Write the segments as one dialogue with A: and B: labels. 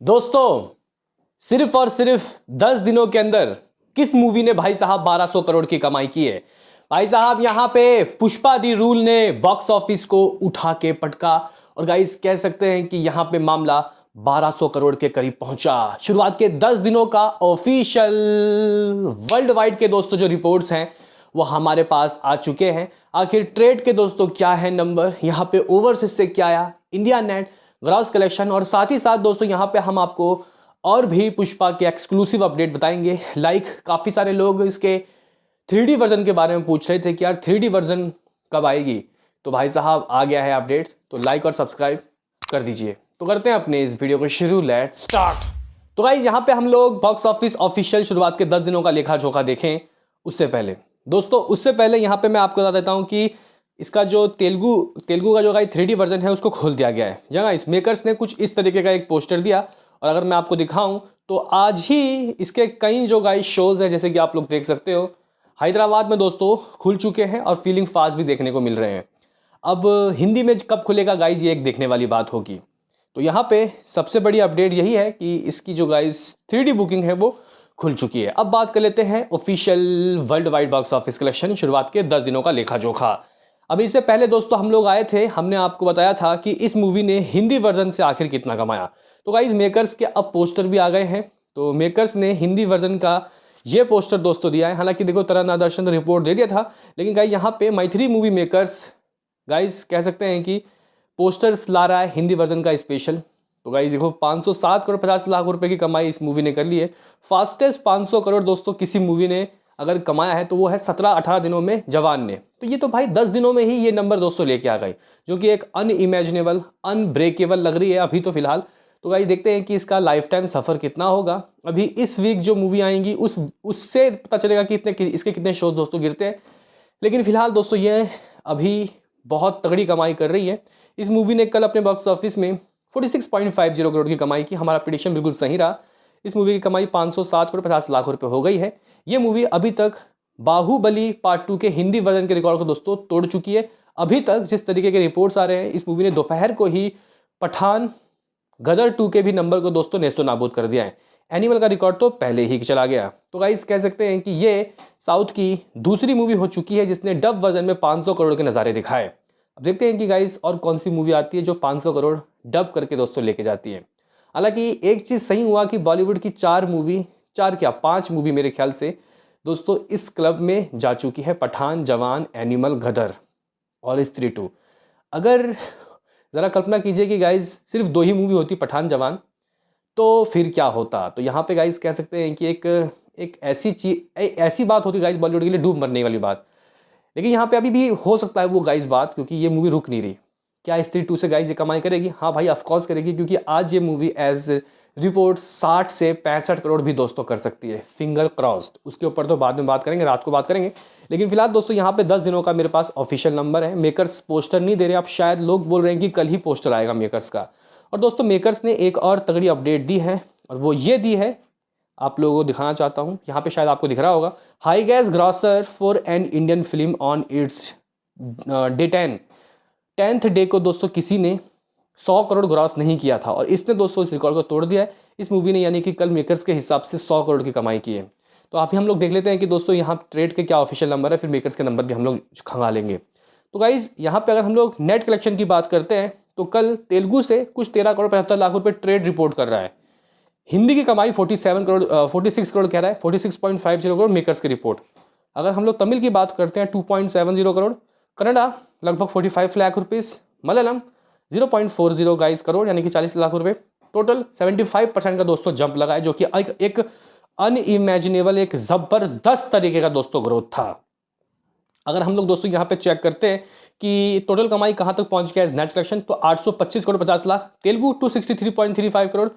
A: दोस्तों, सिर्फ और सिर्फ 10 दिनों के अंदर किस मूवी ने भाई साहब 1200 करोड़ की कमाई की है। भाई साहब यहां पे पुष्पा दी रूल ने बॉक्स ऑफिस को उठा के पटका और गाइस कह सकते हैं कि यहां पे मामला 1200 करोड़ के करीब पहुंचा। शुरुआत के 10 दिनों का ऑफिशियल वर्ल्ड वाइड के दोस्तों जो रिपोर्ट्स हैं वो हमारे पास आ चुके हैं। आखिर ट्रेड के दोस्तों क्या है नंबर, यहां पे ओवरसीज से क्या आया, इंडिया नेट, ग्रॉस कलेक्शन और साथ ही साथ दोस्तों यहां पे हम आपको और भी पुष्पा के एक्सक्लूसिव अपडेट बताएंगे। काफी सारे लोग इसके 3D वर्जन के बारे में पूछ रहे थे कि यार 3D वर्जन कब आएगी, तो भाई साहब आ गया है अपडेट, तो लाइक और सब्सक्राइब कर दीजिए। तो करते हैं अपने इस वीडियो को शुरू, लेट स्टार्ट। तो गाइस यहाँ पे हम लोग बॉक्स ऑफिस ऑफिशियल शुरुआत के 10 दिनों का लेखा जोखा देखें उससे पहले यहाँ पे मैं आपको बता देता हूँ कि इसका जो तेलुगु का जो गाइस 3D वर्जन है उसको खोल दिया गया है। जगह इस मेकर्स ने कुछ इस तरीके का एक पोस्टर दिया और अगर मैं आपको दिखाऊं तो आज ही इसके कई जो गाइस शोज हैं जैसे कि आप लोग देख सकते हो हैदराबाद में दोस्तों खुल चुके हैं और फीलिंग फास्ट भी देखने को मिल रहे हैं। अब हिंदी में कब खुलेगा गाइस, ये एक देखने वाली बात होगी। तो यहाँ पे सबसे बड़ी अपडेट यही है कि इसकी जो गाइस 3D बुकिंग है वो खुल चुकी है। अब बात कर लेते हैं official world wide box office collection शुरुआत के 10 दिनों का लेखा जोखा। अभी इससे पहले दोस्तों हम लोग आए थे, हमने आपको बताया था कि इस मूवी ने हिंदी वर्जन से आखिर कितना कमाया। तो गाइस मेकर्स के अब पोस्टर भी आ गए हैं, तो मेकर्स ने हिंदी वर्जन का ये पोस्टर दोस्तों दिया है। हालांकि देखो तरन्ना दर्शन रिपोर्ट दे दिया था, लेकिन गाइस यहाँ पे मैथिली मूवी मेकर्स गाइस कह सकते हैं कि पोस्टर्स ला रहा है हिंदी वर्जन का स्पेशल। तो गाइस देखो 507 करोड़ 50 लाख रुपए की कमाई इस मूवी ने कर ली है। फास्टेस्ट 500 करोड़ दोस्तों किसी मूवी ने अगर कमाया है तो वो है 17-18 दिनों में जवान ने। तो ये तो भाई 10 दिनों में ही ये नंबर दोस्तों लेके आ गई, जो कि एक अनइमेजिनेबल अनब्रेकेबल लग रही है अभी तो फिलहाल। तो गाइस देखते हैं कि इसका लाइफ टाइम सफर कितना होगा। अभी इस वीक जो मूवी आएंगी उससे पता चलेगा कि इसके कितने शोज दोस्तों गिरते हैं। लेकिन फिलहाल दोस्तों ये अभी बहुत तगड़ी कमाई कर रही है। इस मूवी ने कल अपने बॉक्स ऑफिस में 46.50 करोड़ की कमाई की। हमारा प्रेडिक्शन बिल्कुल सही रहा। इस मूवी की कमाई 507 करोड़ 50 लाख रुपए हो गई है। ये मूवी अभी तक बाहुबली पार्ट 2 के हिंदी वर्जन के रिकॉर्ड को दोस्तों तोड़ चुकी है। अभी तक जिस तरीके के रिपोर्ट्स आ रहे हैं इस मूवी ने दोपहर को ही पठान गदर 2 के भी नंबर को दोस्तों नेस्तो नाबूद कर दिया है। एनिमल का रिकॉर्ड तो पहले ही चला गया। तो गाइस कह सकते हैं कि ये साउथ की दूसरी मूवी हो चुकी है जिसने डब वर्जन में 500 करोड़ के नज़ारे दिखाए। अब देखते हैं कि गाइस और कौन सी मूवी आती है जो 500 करोड़ डब करके दोस्तों लेके जाती है। हालांकि एक चीज़ सही हुआ कि बॉलीवुड की 5 मूवी मेरे ख्याल से दोस्तों इस क्लब में जा चुकी है। पठान, जवान, एनिमल, गदर और स्त्री 2। अगर ज़रा कल्पना कीजिए कि गाइस सिर्फ 2 ही मूवी होती पठान जवान, तो फिर क्या होता। तो यहाँ पे गाइस कह सकते हैं कि एक ऐसी बात होती गाइस बॉलीवुड के लिए डूब मरने वाली बात। लेकिन यहाँ पे अभी भी हो सकता है वो गाइस बात, क्योंकि ये मूवी रुक नहीं रही। क्या स्त्री 2 से गाइस ये कमाई करेगी? हाँ भाई ऑफकोर्स करेगी, क्योंकि आज ये मूवी एज रिपोर्ट 60 से 65 करोड़ भी दोस्तों कर सकती है। Finger crossed. उसके ऊपर तो बाद में बात करेंगे, रात को बात करेंगे। लेकिन फिलहाल दोस्तों यहाँ पे 10 दिनों का मेरे पास ऑफिशियल नंबर है। मेकर्स पोस्टर नहीं दे रहे, अब शायद लोग बोल रहे हैं कि कल ही पोस्टर आएगा मेकर्स का। और दोस्तों मेकर्स ने एक और तगड़ी अपडेट दी है और वो ये दी है, आप लोगों को दिखाना चाहता हूँ। यहाँ पे शायद आपको दिख रहा होगा, high gas grocer for an Indian film on it's day 10th day को दोस्तों किसी ने 100 करोड़ ग्रॉस नहीं किया था और इसने दोस्तों इस रिकॉर्ड को तोड़ दिया है। इस मूवी ने यानी कि कल मेकर्स के हिसाब से 100 करोड़ की कमाई की है। तो आप ही हम लोग देख लेते हैं कि दोस्तों यहाँ ट्रेड के क्या ऑफिशियल नंबर है, फिर मेकर्स के नंबर भी हम लोग खंगा लेंगे। तो गाइज यहाँ पे अगर हम लोग नेट कलेक्शन की बात करते हैं तो कल तेलुगु से कुछ 13 करोड़ 75 लाख रुपए ट्रेड रिपोर्ट कर रहा है। हिंदी की कमाई 46 करोड़ कह रहा है, 46.50 करोड़ मेकर्स की रिपोर्ट। अगर हम लोग तमिल की बात करते हैं 2.70 करोड़, कन्नडा लगभग 45 लाख रुपीस, मलयालम 0.40 गाइस करोड़ यानी कि 40 लाख रुपए। टोटल 75% का दोस्तों जंप लगा है, जो कि एक अनइमेजिनेबल एक जबरदस्त तरीके का दोस्तों ग्रोथ था। अगर हम लोग दोस्तों यहाँ पे चेक करते हैं कि टोटल कमाई कहाँ तक पहुंच गया है नेट कलेक्शन, तो 825 करोड़ 50 लाख, तेलुगु 263.35 करोड़,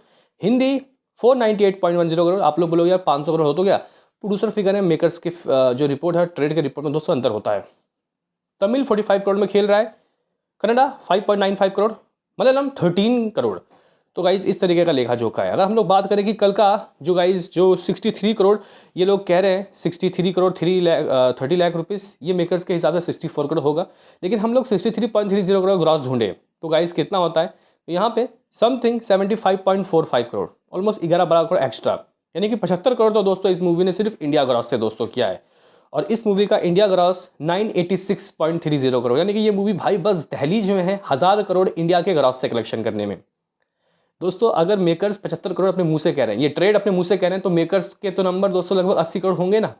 A: हिंदी 498.10 करोड़। आप लोग बोलोगे यार 500 करोड़ हो तो गया, प्रोड्यूसर फिगर है मेकर्स की जो रिपोर्ट है ट्रेड के रिपोर्ट में दोस्तों अंतर होता है। तमिल 45 करोड़ में खेल रहा है, कन्नडा 5.95 करोड़, मलयालम 13 करोड़। तो गाइज इस तरीके का लेखा जोखा है। अगर हम लोग बात करें कि कल का जो 63 करोड़ ये लोग कह रहे हैं, 63 करोड़ 30 लाख रुपीस, ये मेकर्स के हिसाब से 64 करोड़ होगा। लेकिन हम लोग 63.30 करोड़ ग्रॉस ढूंढे तो गाइज कितना होता है, यहाँ पे something 75.45 crore, almost 11-12 crore extra, यानी कि 75 करोड़ तो दोस्तों इस मूवी ने सिर्फ इंडिया ग्रॉस से दोस्तों किया है। और इस मूवी का इंडिया ग्रॉस 986.30 करोड़, यानी कि ये मूवी भाई बस दहलीज में है 1000 करोड़ इंडिया के ग्रॉस से कलेक्शन करने में। दोस्तों अगर मेकर्स 75 करोड़ अपने मुंह से कह रहे हैं, ये ट्रेड अपने मुंह से कह रहे हैं, तो मेकर्स के तो नंबर दोस्तों लगभग 80 करोड़ होंगे ना।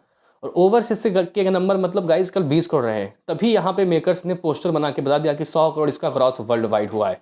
A: और ओवरसीज से के नंबर मतलब गाइस कल 20 करोड़ रहे हैं, तभी यहाँ पे मेकर्स ने पोस्टर बना के बता दिया कि 100 करोड़ इसका ग्रॉस वर्ल्ड वाइड हुआ है।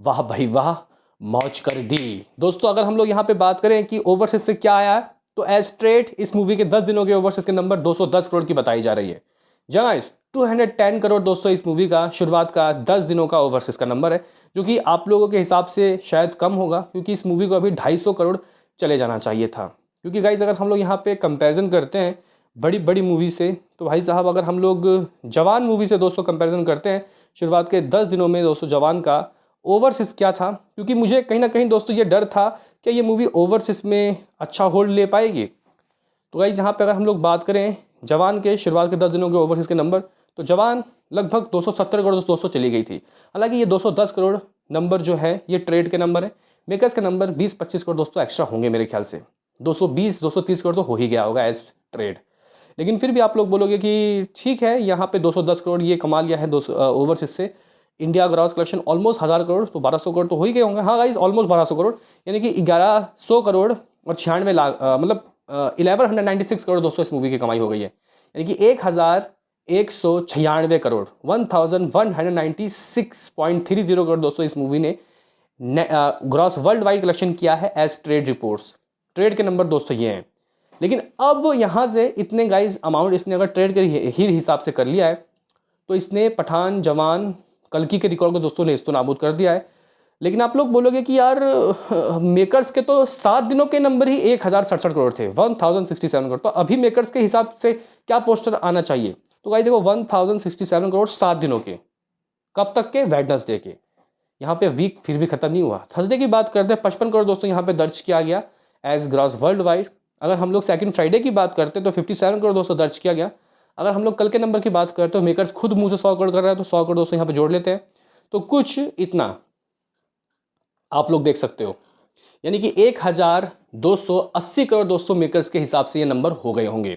A: वाह भाई वाह, मौज कर दी। दोस्तों अगर हम लोग यहाँ पे बात करें कि ओवरसीज से क्या आया है, तो एज ट्रेड इस मूवी के 10 दिनों के ओवरसीज के नंबर 210 करोड़ की बताई जा रही है। जहाँ 210 करोड़ दोस्तों इस मूवी का शुरुआत का 10 दिनों का ओवरसीज का नंबर है, जो कि आप लोगों के हिसाब से शायद कम होगा, क्योंकि इस मूवी को अभी 250 करोड़ चले जाना चाहिए था। क्योंकि गाइज अगर हम लोग यहाँ पे कंपैरिजन करते हैं बड़ी बड़ी मूवी से, तो भाई साहब अगर हम लोग जवान मूवी से दोस्तों कंपैरिजन करते हैं शुरुआत के 10 दिनों में दोस्तों जवान का ओवरसीज क्या था, क्योंकि मुझे कहीं ना कहीं दोस्तों ये डर था कि ये मूवी ओवरसीज में अच्छा होल्ड ले पाएगी। तो गाइज यहाँ पे अगर हम लोग बात करें जवान के शुरुआत के 10 दिनों के ओवरसीज के नंबर, तो जवान लगभग 270 करोड़ दोस्तों चली गई थी। हालांकि ये 210 करोड़ नंबर जो है ये ट्रेड के नंबर है, मेकर्स के नंबर 20-25 करोड़ दोस्तों एक्स्ट्रा होंगे मेरे ख्याल से, 220-230 करोड़ तो हो ही गया होगा एज ट्रेड। लेकिन फिर भी आप लोग बोलोगे कि ठीक है यहाँ पे 210 करोड़ ये कमा लिया है ओवरसीज से, India gross collection almost 1000 crore, तो 1200 करोड़ तो हो ही गए होंगे। हाँ गाइस ऑलमोस्ट 1200 करोड़, यानी कि 1100 करोड़ और 96 लाख मतलब 1196 करोड़ दोस्तों इस मूवी की कमाई हो गई है, यानी कि 1196 करोड़ 1196.30 करोड़ दोस्तों इस मूवी ने ग्रॉस वर्ल्ड वाइड कलेक्शन किया है एज ट्रेड रिपोर्ट्स। ट्रेड के नंबर दोस्तों ये हैं। लेकिन अब यहाँ से इतने गाइज अमाउंट इसने अगर ट्रेड के ही हिसाब से कर लिया है, तो इसने पठान, जवान, कल्कि के रिकॉर्ड को दोस्तों ने इस्तो नाबूद कर दिया है। लेकिन आप लोग बोलोगे कि यार मेकर्स के तो 7 दिनों के नंबर ही 1067 करोड़ थे, 1067 करोड़, तो अभी मेकर्स के हिसाब से क्या पोस्टर आना चाहिए? तो गाइस देखो 1067 करोड़ 7 दिनों के, कब तक के? वेडनेसडे के। यहाँ पे वीक फिर भी खत्म नहीं हुआ। थर्सडे की बात करते हैं 55 करोड़ दोस्तों यहाँ पे दर्ज किया गया एज ग्रॉस वर्ल्ड वाइड। अगर हम लोग सेकंड फ्राइडे की बात करते हैं तो 57 करोड़ दोस्तों दर्ज किया गया। अगर हम लोग कल के नंबर की बात करते हो, मेकर्स खुद मुंह से 100 करोड़ कर रहा है, तो 100 करोड़ दोस्तों यहाँ पे जोड़ लेते हैं, तो कुछ इतना आप लोग देख सकते हो, यानी कि 1280 करोड़ दोस्तों मेकर्स के हिसाब से ये नंबर हो गए होंगे।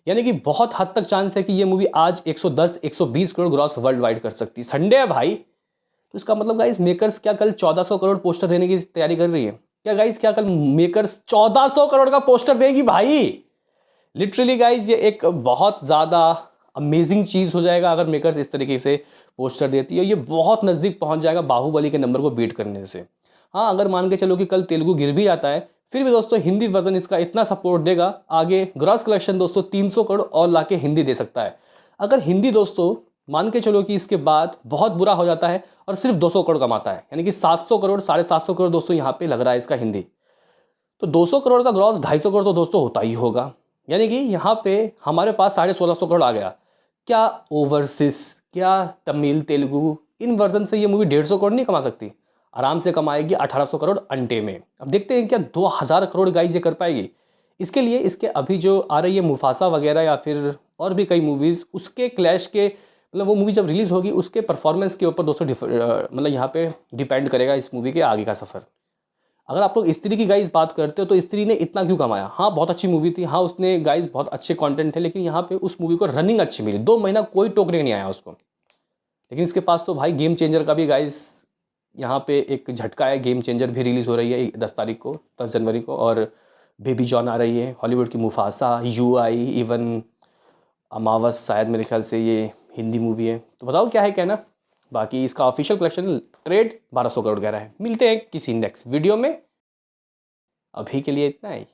A: यानी कि बहुत हद तक चांस है कि ये मूवी आज 110-120 करोड़ ग्रॉस वर्ल्ड वाइड कर सकती है। संडे है भाई, तो इसका मतलब गाइस मेकर्स क्या कल 1400 करोड़ पोस्टर देने की तैयारी कर रही है क्या? गाइस क्या कल मेकर्स 1400 करोड़ का पोस्टर देगी भाई? लिटरली गाइस ये एक बहुत ज़्यादा अमेजिंग चीज़ हो जाएगा अगर मेकर्स इस तरीके से पोस्टर देती है। ये बहुत नज़दीक पहुंच जाएगा बाहुबली के नंबर को बीट करने से। हाँ अगर मान के चलो कि कल तेलुगु गिर भी जाता है, फिर भी दोस्तों हिंदी वर्जन इसका इतना सपोर्ट देगा, आगे ग्रॉस कलेक्शन दोस्तों 300 करोड़ और लाके हिंदी दे सकता है। अगर हिंदी दोस्तों मान के चलो कि इसके बाद बहुत बुरा हो जाता है और सिर्फ 200 करोड़ कमाता है, यानी कि 700 करोड़ 750 करोड़ दोस्तों यहाँ पे लग रहा है इसका हिंदी, तो 200 करोड़ का ग्रॉस 250 करोड़ तो दोस्तों होता ही होगा। यानी कि यहाँ पे हमारे पास 1650 करोड़ आ गया। क्या ओवरसीज, क्या तमिल, तेलुगु, इन वर्जन से ये मूवी 150 करोड़ नहीं कमा सकती? आराम से कमाएगी 1800 करोड़ अंटे में। अब देखते हैं क्या 2000 करोड़ गाइस ये कर पाएगी। इसके लिए इसके अभी जो आ रही है मुफासा वगैरह या फिर और भी कई मूवीज़, उसके क्लैश के मतलब वो मूवी जब रिलीज़ होगी उसके परफॉर्मेंस के ऊपर दोस्तों मतलब यहाँ पे डिपेंड करेगा इस मूवी के आगे का सफ़र। अगर आप लोग स्त्री की गाइस बात करते हो तो स्त्री ने इतना क्यों कमाया? हाँ बहुत अच्छी मूवी थी, हाँ उसने गाइस बहुत अच्छे कंटेंट थे, लेकिन यहाँ पे उस मूवी को रनिंग अच्छी मिली, 2 महीना कोई टोकने नहीं आया उसको। लेकिन इसके पास तो भाई गेम चेंजर का भी गाइस यहाँ पे एक झटका है। गेम चेंजर भी रिलीज़ हो रही है 10 तारीख को, 10 जनवरी को, और बेबी जॉन आ रही है हॉलीवुड की, मुफासा, UI, इवन अमावस शायद मेरे ख्याल से ये हिंदी मूवी है। तो बताओ क्या है कहना। बाकी इसका ऑफिशियल कलेक्शन ट्रेड 1200 करोड़ कह रहा है। मिलते हैं किसी नेक्स्ट वीडियो में, अभी के लिए इतना ही।